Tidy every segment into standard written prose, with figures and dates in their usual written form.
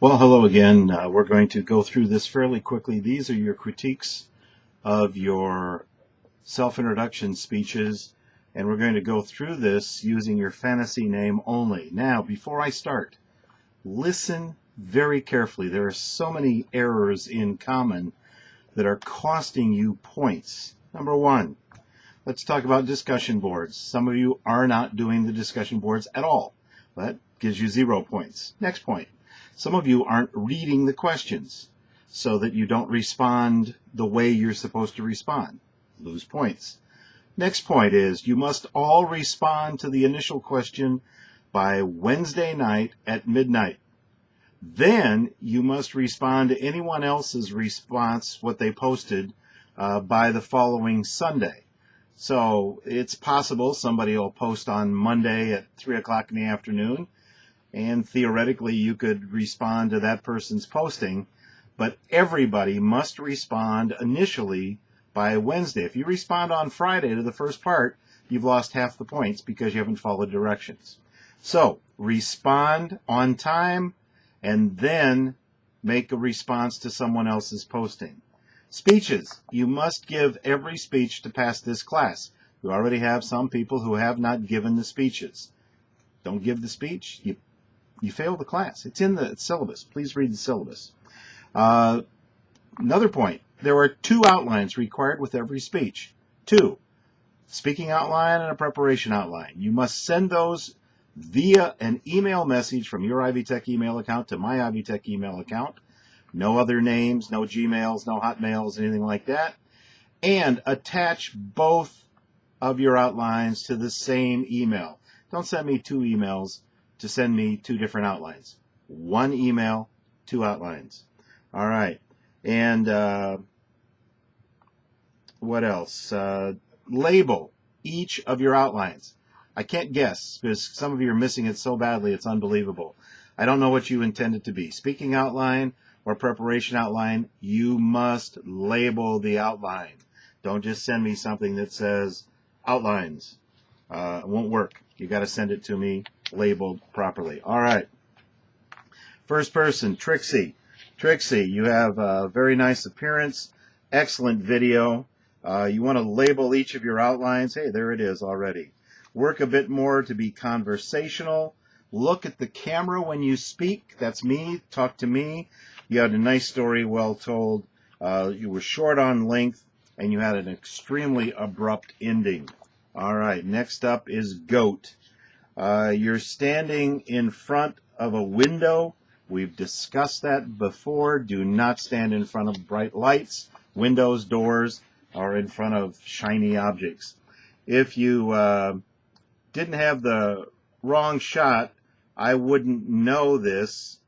Well, hello again. We're going to go through this fairly quickly. These are your critiques of your self-introduction speeches, and we're going to go through this using your fantasy name only. Now, before I start, listen very carefully. There are so many errors in COMM that are costing you points. Number one, let's talk about discussion boards. Some of you are not doing the discussion boards at all. That gives you 0 points. Next point. Some of you aren't reading the questions so that you don't respond the way you're supposed to respond. Lose points. Next point is you must all respond to the initial question by Wednesday night at midnight. Then you must respond to anyone else's response, what they posted, by the following Sunday. So it's possible somebody will post on Monday at 3 o'clock in the afternoon, and theoretically you could respond to that person's posting, but everybody must respond initially by Wednesday. If you respond on Friday to the first part, you've lost half the points because you haven't followed directions. So respond on time and then make a response to someone else's posting. Speeches. You must give every speech to pass this class. We already have some people who have not given the speeches. Don't give the speech, you fail the class. It's in the syllabus. Please read the syllabus. Another point, there are 2 outlines required with every speech. 2, speaking outline and a preparation outline. You must send those via an email message from your Ivy Tech email account to my Ivy Tech email account. No other names, no Gmails, no Hotmails, anything like that. And attach both of your outlines to the same email. Don't send me 2 emails to send me 2 different outlines. 1 email, 2 outlines. All right. And what else? Label each of your outlines. I can't guess because some of you are missing it so badly it's unbelievable. I don't know what you intend it to be. Speaking outline or preparation outline, you must label the outline. Don't just send me something that says outlines. It won't work. You got to send it to me labeled properly. All right. First person, Trixie. Trixie, you have a very nice appearance, excellent video. You want to label each of your outlines. Hey, there it is already. Work a bit more to be conversational. Look at the camera when you speak. That's me. Talk to me. You had a nice story, well told. You were short on length, and you had an extremely abrupt ending. All right, next up is GOAT. You're standing in front of a window. We've discussed that before. Do not stand in front of bright lights, windows, doors, or in front of shiny objects. If you didn't have the wrong shot, I wouldn't know this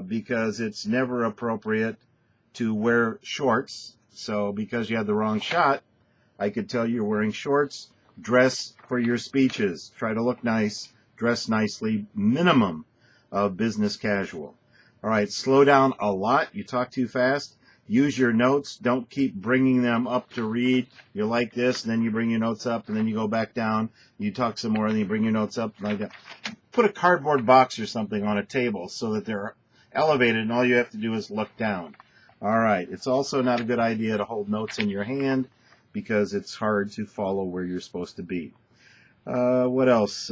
because it's never appropriate to wear shorts. So because you had the wrong shot, I could tell you're wearing shorts. Dress for your speeches. Try to look nice. Dress nicely. Minimum of business casual. All right, slow down a lot. You talk too fast. Use your notes. Don't keep bringing them up to read. You're like this, and then you bring your notes up, and then you go back down. You talk some more, and then you bring your notes up like that. Put a cardboard box or something on a table so that they're elevated, and all you have to do is look down. All right, it's also not a good idea to hold notes in your hand because it's hard to follow where you're supposed to be. What else?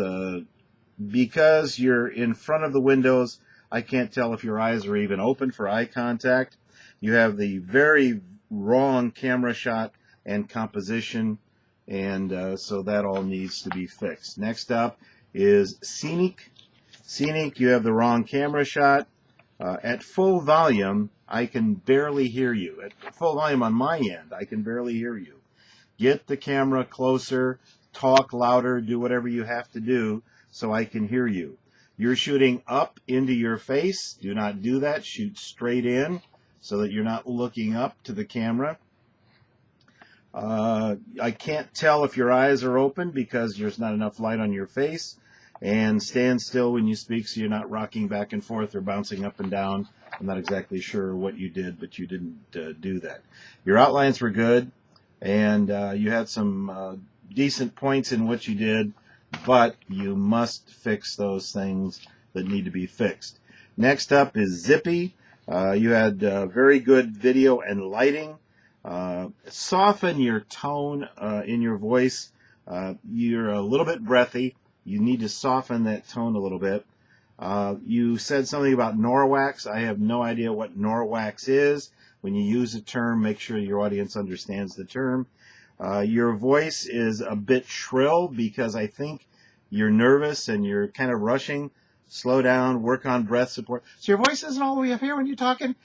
Because you're in front of the windows, I can't tell if your eyes are even open for eye contact. You have the very wrong camera shot and composition, and so that all needs to be fixed. Next up is Scenic. Scenic, you have the wrong camera shot. At full volume, I can barely hear you. At full volume on my end, I can barely hear you. Get the camera closer, talk louder, do whatever you have to do so I can hear you. You're shooting up into your face. Do not do that. Shoot straight in so that you're not looking up to the camera. I can't tell if your eyes are open because there's not enough light on your face. And stand still when you speak so you're not rocking back and forth or bouncing up and down. I'm not exactly sure what you did, but you didn't do that. Your outlines were good, and you had some decent points in what you did, but you must fix those things that need to be fixed. Next up is Zippy. You had very good video and lighting. Soften your tone in your voice. You're a little bit breathy. You need to soften that tone a little bit. You said something about Norwax. I have no idea what Norwax is. When you use a term, make sure your audience understands the term. Your voice is a bit shrill because I think you're nervous and you're kind of rushing. Slow down, work on breath support. So your voice isn't all the way up here when you're talking?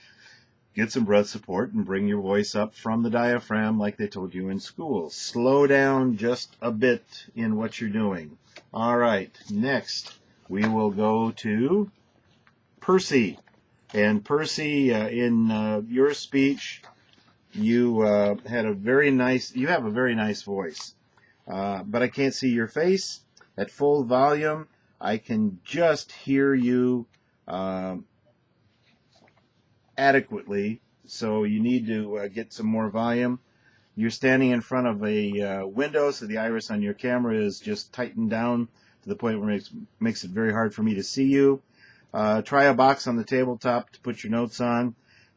Get some breath support and bring your voice up from the diaphragm like they told you in school. Slow down just a bit in what you're doing. All right, next we will go to Percy. And Percy, in your speech, you had a very nice, you have a very nice voice. But I can't see your face. At full volume, I can just hear you adequately, so you need to get some more volume. You're standing in front of a window, so the iris on your camera is just tightened down to the point where it makes it very hard for me to see you. Try a box on the tabletop to put your notes on.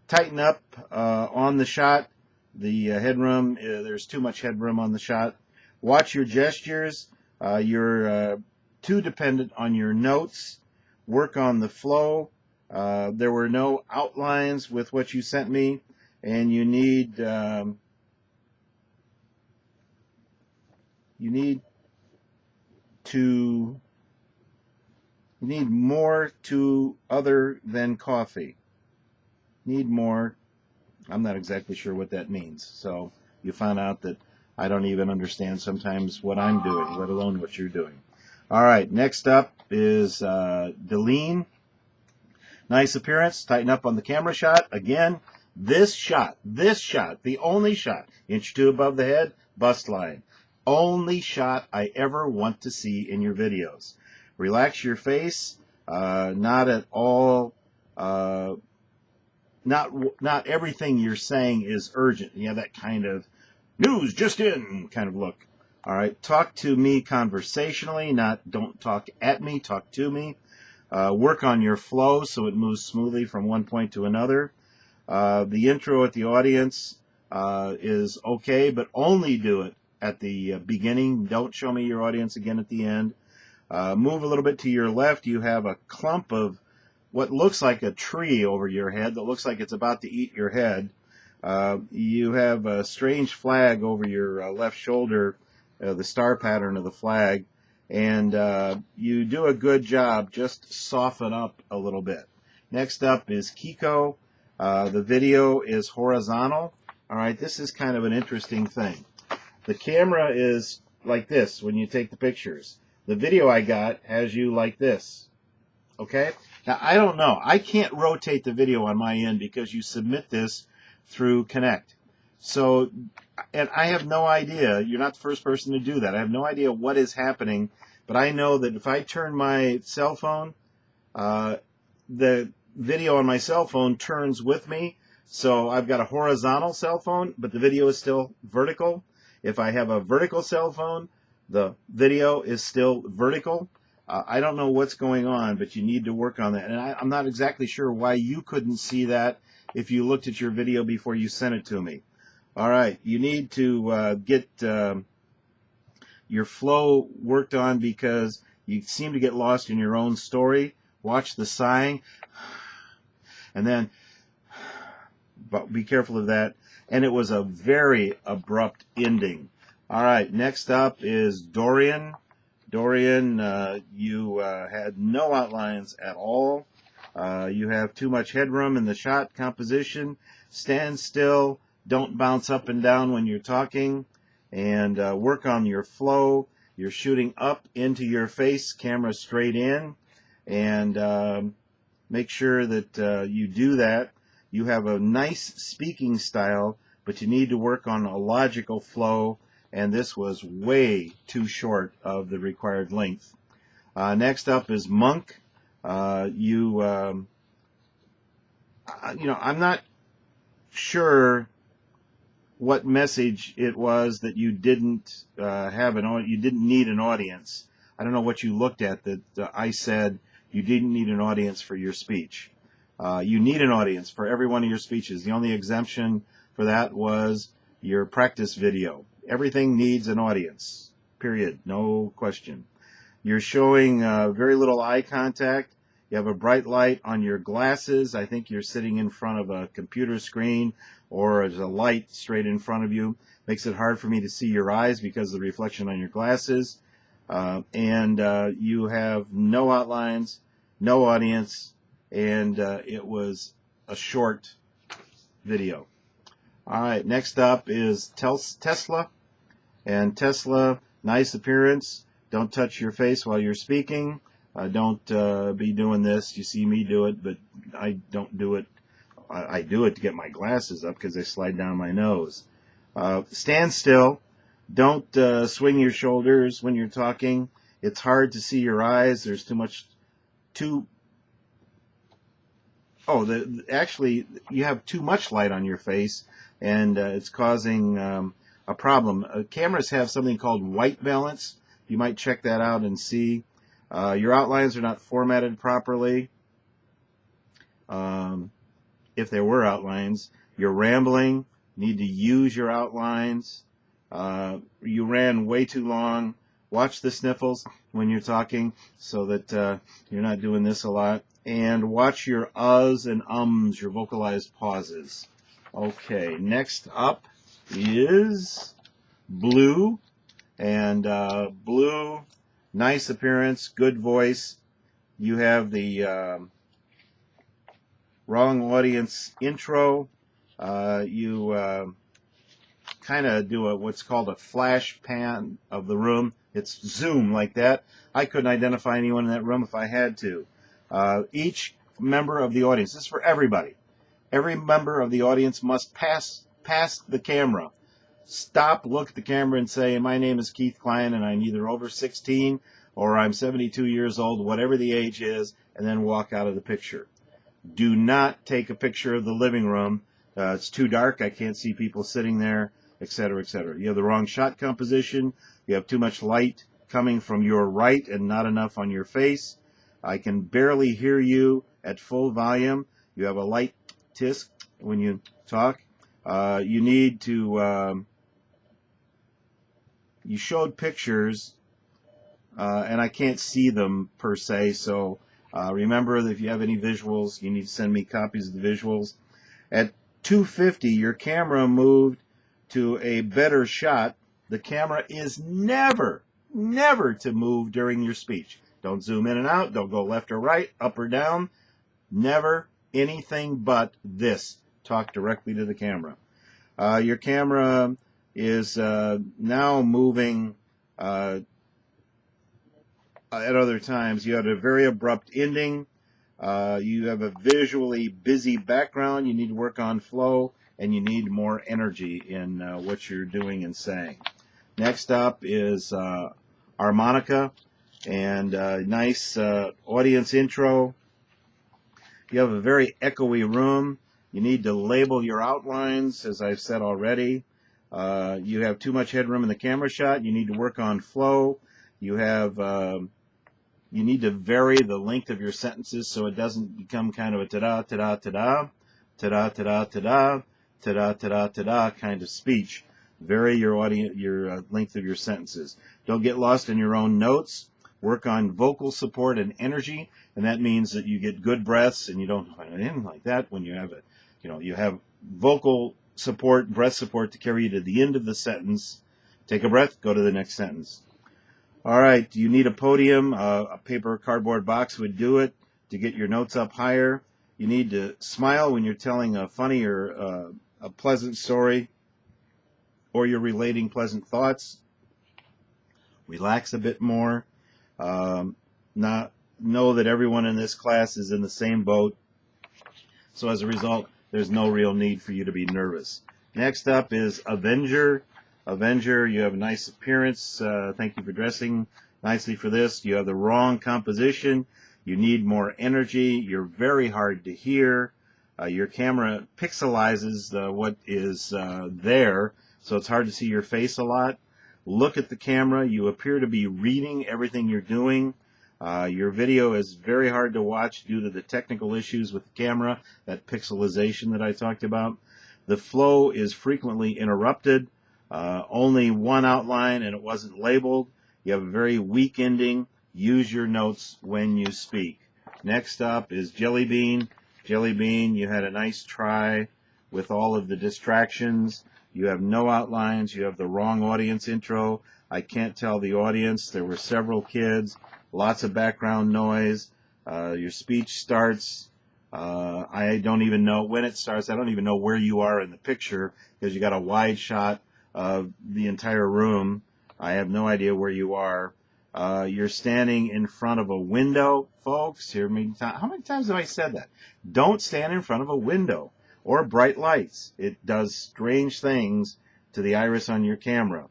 Tighten up on the shot. The headroom, there's too much headroom on the shot. Watch your gestures. You're too dependent on your notes. Work on the flow. There were no outlines with what you sent me, and you need more to other than coffee. Need more. I'm not exactly sure what that means. So you found out that I don't even understand sometimes what I'm doing, let alone what you're doing. All right, next up is Deline. Nice appearance. Tighten up on the camera shot. Again, this shot, the only shot, inch or two above the head, bust line. Only shot I ever want to see in your videos. Relax your face. Not at all. Not everything you're saying is urgent. You have that kind of news just in kind of look. All right, talk to me conversationally, don't talk at me, talk to me. Work on your flow so it moves smoothly from one point to another. The intro at the audience is okay, but only do it at the beginning. Don't show me your audience again at the end. Move a little bit to your left. You have a clump of what looks like a tree over your head that looks like it's about to eat your head. You have a strange flag over your left shoulder, the star pattern of the flag, and you do a good job. Just soften up a little bit. Next up is Kiko. The video is horizontal. All right, this is kind of an interesting thing. The camera is like this when you take the pictures. The video I got has you like this. Okay? Now, I don't know. I can't rotate the video on my end because you submit this through Connect. So, and I have no idea. You're not the first person to do that. I have no idea what is happening, but I know that if I turn my cell phone, the video on my cell phone turns with me. So I've got a horizontal cell phone, but the video is still vertical. If I have a vertical cell phone, the video is still vertical. I don't know what's going on, but you need to work on that. And I'm not exactly sure why you couldn't see that if you looked at your video before you sent it to me. All right, you need to get your flow worked on because you seem to get lost in your own story. Watch the sighing, and then, but be careful of that. And it was a very abrupt ending. All right, next up is Dorian. Dorian, you had no outlines at all. You have too much headroom in the shot composition. Stand still. Don't bounce up and down when you're talking. And work on your flow. You're shooting up into your face, camera straight in. And make sure that you do that. You have a nice speaking style, but you need to work on a logical flow. And this was way too short of the required length. Next up is Monk. You know, I'm not sure what message it was that you didn't have you didn't need an audience. I don't know what you looked at that I said you didn't need an audience for your speech. You need an audience for every one of your speeches. The only exemption for that was your practice video. Everything needs an audience, period, no question. You're showing very little eye contact. You have a bright light on your glasses. I think you're sitting in front of a computer screen or there's a light straight in front of you. Makes it hard for me to see your eyes because of the reflection on your glasses. You have no outlines, no audience, and it was a short video. All right, next up is Tesla. And Tesla, nice appearance. Don't touch your face while you're speaking. Don't be doing this. You see me do it, but I don't do it. I do it to get my glasses up because they slide down my nose. Stand still. Don't swing your shoulders when you're talking. It's hard to see your eyes. There's actually, you have too much light on your face, and it's causing a problem. Cameras have something called white balance. You might check that out and see. Your outlines are not formatted properly. If there were outlines, you're rambling. Need to use your outlines. You ran way too long. Watch the sniffles when you're talking so that you're not doing this a lot. And watch your uhs and ums, your vocalized pauses. Okay, next up is Blue. And Blue, nice appearance, good voice. You have the wrong audience intro. You kind of do what's called a flash pan of the room. It's zoom like that. I couldn't identify anyone in that room if I had to. Each member of the audience, this is for everybody. Every member of the audience must pass the camera. Stop, look at the camera and say, my name is Keith Klein and I'm either over 16 or I'm 72 years old, whatever the age is, and then walk out of the picture. Do not take a picture of the living room. It's too dark. I can't see people sitting there, etc., etc. You have the wrong shot composition. You have too much light coming from your right and not enough on your face. I can barely hear you at full volume. You have a light tisk when you talk. You need to... you showed pictures, and I can't see them per se, so remember that if you have any visuals, you need to send me copies of the visuals. At 250, your camera moved to a better shot. The camera is never to move during your speech. Don't zoom in and out. Don't go left or right, up or down. Never anything but this. Talk directly to the camera. Your camera is now moving at other times. You had a very abrupt ending. You have a visually busy background. You need to work on flow, and you need more energy in what you're doing and saying. Next up is harmonica and nice audience intro. You have a very echoey room. You need to label your outlines, as I've said already. You have too much headroom in the camera shot. You need to work on flow. You have you need to vary the length of your sentences so it doesn't become kind of a ta-da, ta-da, ta-da, ta-da, ta-da, ta-da, ta-da, ta-da, ta-da kind of speech. Vary your length of your sentences. Don't get lost in your own notes. Work on vocal support and energy, and that means that you get good breaths and you don't anything like that when you have it. You have vocal support, breath support to carry you to the end of the sentence. Take a breath, go to the next sentence. All right, you need a podium. A paper cardboard box would do it to get your notes up higher. You need to smile when you're telling a funny or a pleasant story, or you're relating pleasant thoughts. Relax a bit more. Not know that everyone in this class is in the same boat. So as a result, there's no real need for you to be nervous. Next up is Avenger. Avenger, you have a nice appearance. Thank you for dressing nicely for this. You have the wrong composition. You need more energy. You're very hard to hear. Your camera pixelizes what is there, so it's hard to see your face a lot. Look at the camera. You appear to be reading everything you're doing. Your video is very hard to watch due to the technical issues with the camera, that pixelization that I talked about. The flow is frequently interrupted. Only one outline and it wasn't labeled. You have a very weak ending. Use your notes when you speak. Next up is Jelly Bean. Jelly Bean, you had a nice try with all of the distractions. You have no outlines. You have the wrong audience intro. I can't tell the audience. There were several kids. Lots of background noise. Your speech starts. I don't even know when it starts. I don't even know where you are in the picture because you got a wide shot of the entire room. I have no idea where you are. You're standing in front of a window, folks. How many times have I said that? Don't stand in front of a window or bright lights. It does strange things to the iris on your camera.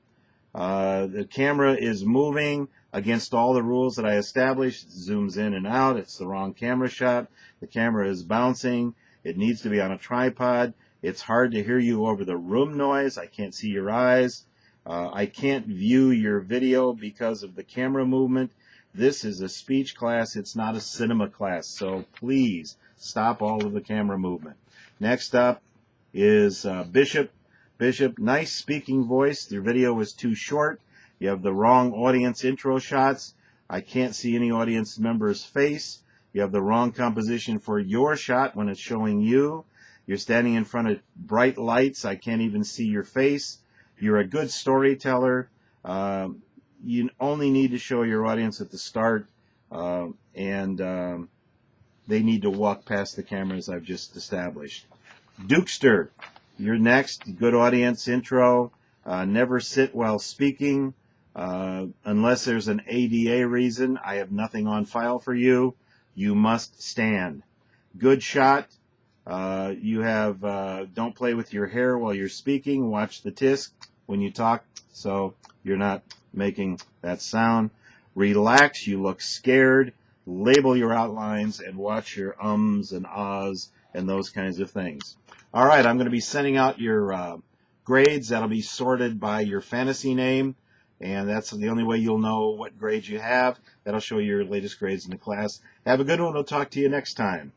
The camera is moving against all the rules that I established. It zooms in and out. It's the wrong camera shot. The camera is bouncing. It needs to be on a tripod. It's hard to hear you over the room noise. I can't see your eyes. I can't view your video because of the camera movement. This is a speech class. It's not a cinema class. So please stop all of the camera movement. Next up is Bishop. Bishop, nice speaking voice. Your video was too short. You have the wrong audience intro shots. I can't see any audience member's face. You have the wrong composition for your shot when it's showing you. You're standing in front of bright lights. I can't even see your face. You're a good storyteller. You only need to show your audience at the start, and they need to walk past the cameras I've just established. Dukester, you're next. Good audience intro. Never sit while speaking. Unless there's an ADA reason, I have nothing on file for you. You must stand. Good shot. You have don't play with your hair while you're speaking. Watch the tisk when you talk so you're not making that sound. Relax. You look scared. Label your outlines and watch your ums and ahs and those kinds of things. All right, I'm going to be sending out your grades. That'll be sorted by your fantasy name, and that's the only way you'll know what grades you have. That'll show you your latest grades in the class. Have a good one. We'll talk to you next time.